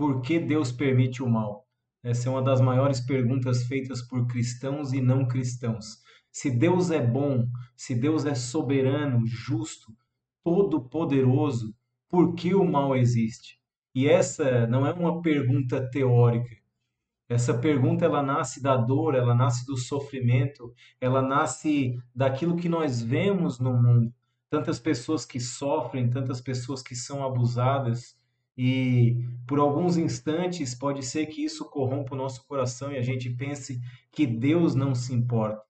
por que Deus permite o mal? Essa é uma das maiores perguntas feitas por cristãos e não cristãos. Se Deus é bom, se Deus é soberano, justo, todo-poderoso, por que o mal existe? E essa não é uma pergunta teórica. Essa pergunta ela nasce da dor, ela nasce do sofrimento, ela nasce daquilo que nós vemos no mundo. Tantas pessoas que sofrem, tantas pessoas que são abusadas, e por alguns instantes pode ser que isso corrompa o nosso coração e a gente pense que Deus não se importa.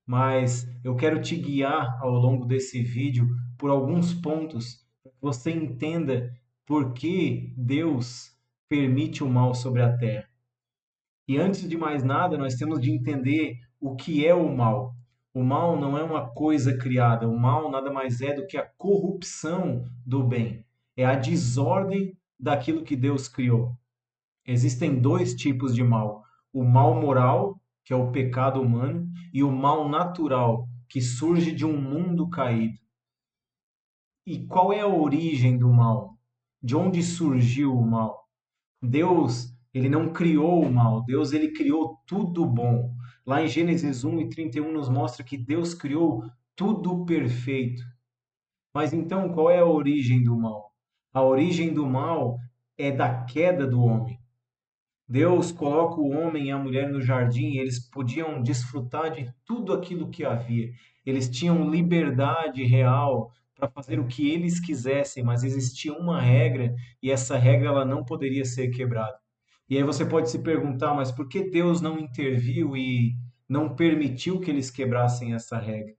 Mas eu quero te guiar ao longo desse vídeo por alguns pontos para que você entenda por que Deus permite o mal sobre a terra. E antes de mais nada, nós temos de entender o que é o mal. O mal não é uma coisa criada, o mal nada mais é do que a corrupção do bem. É a desordem daquilo que Deus criou. Existem dois tipos de mal: o mal moral, que é o pecado humano, e o mal natural, que surge de um mundo caído. E qual é a origem do mal? De onde surgiu o mal? Deus, ele não criou o mal, Deus ele criou tudo bom. Lá em Gênesis 1:31 nos mostra que Deus criou tudo perfeito. Mas então qual é a origem do mal? A origem do mal é da queda do homem. Deus coloca o homem e a mulher no jardim e eles podiam desfrutar de tudo aquilo que havia. Eles tinham liberdade real para fazer o que eles quisessem, mas existia uma regra e essa regra ela não poderia ser quebrada. E aí você pode se perguntar, mas por que Deus não interviu e não permitiu que eles quebrassem essa regra?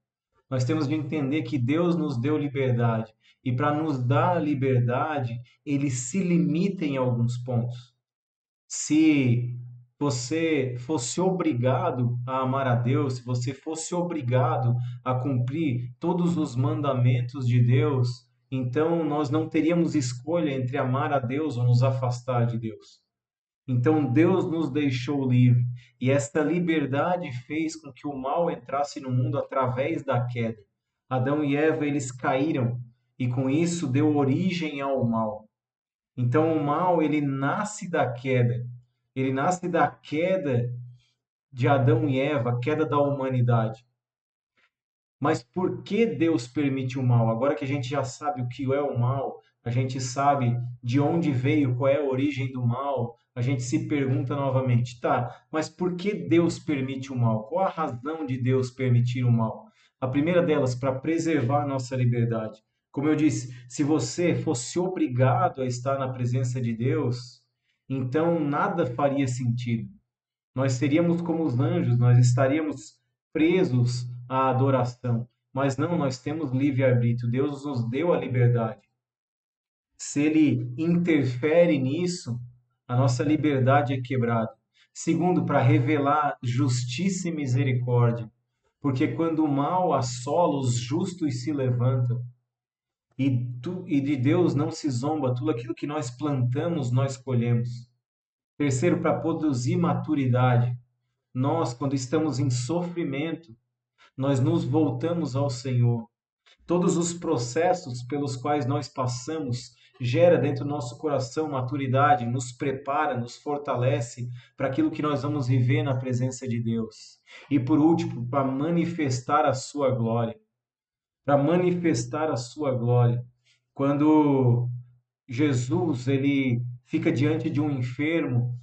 Nós temos de entender que Deus nos deu liberdade e para nos dar liberdade, ele se limita em alguns pontos. Se você fosse obrigado a amar a Deus, se você fosse obrigado a cumprir todos os mandamentos de Deus, então nós não teríamos escolha entre amar a Deus ou nos afastar de Deus. Então Deus nos deixou livre e esta liberdade fez com que o mal entrasse no mundo através da queda. Adão e Eva, eles caíram e com isso deu origem ao mal. Então o mal, ele nasce da queda. Ele nasce da queda de Adão e Eva, a queda da humanidade. Mas por que Deus permite o mal? Agora que a gente já sabe o que é o mal, a gente sabe de onde veio, qual é a origem do mal, a gente se pergunta novamente, tá, mas por que Deus permite o mal? Qual a razão de Deus permitir o mal? A primeira delas, para preservar a nossa liberdade. Como eu disse, se você fosse obrigado a estar na presença de Deus, então nada faria sentido. Nós seríamos como os anjos, nós estaríamos presos à adoração. Mas não, nós temos livre-arbítrio. Deus nos deu a liberdade. Se ele interfere nisso, a nossa liberdade é quebrada. Segundo, para revelar justiça e misericórdia. Porque quando o mal assola, os justos se levantam. E de Deus não se zomba, tudo aquilo que nós plantamos, nós colhemos. Terceiro, para produzir maturidade. Nós, quando estamos em sofrimento, nós nos voltamos ao Senhor. Todos os processos pelos quais nós passamos gera dentro do nosso coração maturidade, nos prepara, nos fortalece para aquilo que nós vamos viver na presença de Deus. E por último, para manifestar a sua glória. Para manifestar a sua glória. Quando Jesus ele fica diante de um enfermo,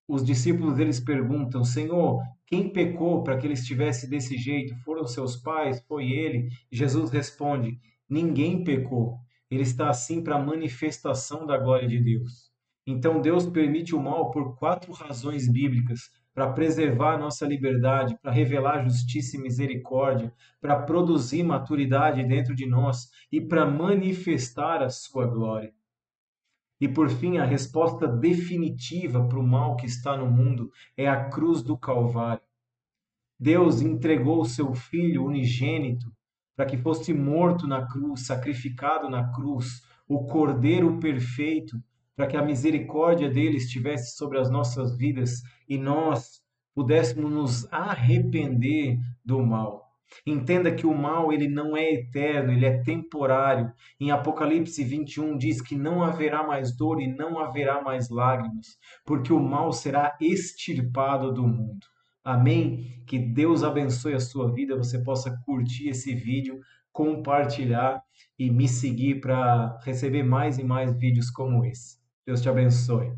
os discípulos deles perguntam: Senhor, quem pecou para que ele estivesse desse jeito? Foram seus pais? Foi ele? Jesus responde: ninguém pecou. Ele está assim para a manifestação da glória de Deus. Então Deus permite o mal por quatro razões bíblicas: para preservar a nossa liberdade, para revelar justiça e misericórdia, para produzir maturidade dentro de nós e para manifestar a sua glória. E por fim, a resposta definitiva para o mal que está no mundo é a cruz do Calvário. Deus entregou o seu Filho unigênito para que fosse morto na cruz, sacrificado na cruz, o Cordeiro perfeito, para que a misericórdia dele estivesse sobre as nossas vidas e nós pudéssemos nos arrepender do mal. Entenda que o mal ele não é eterno, ele é temporário. Em Apocalipse 21 diz que não haverá mais dor e não haverá mais lágrimas, porque o mal será extirpado do mundo. Amém? Que Deus abençoe a sua vida, você possa curtir esse vídeo, compartilhar e me seguir para receber mais e mais vídeos como esse. Deus te abençoe.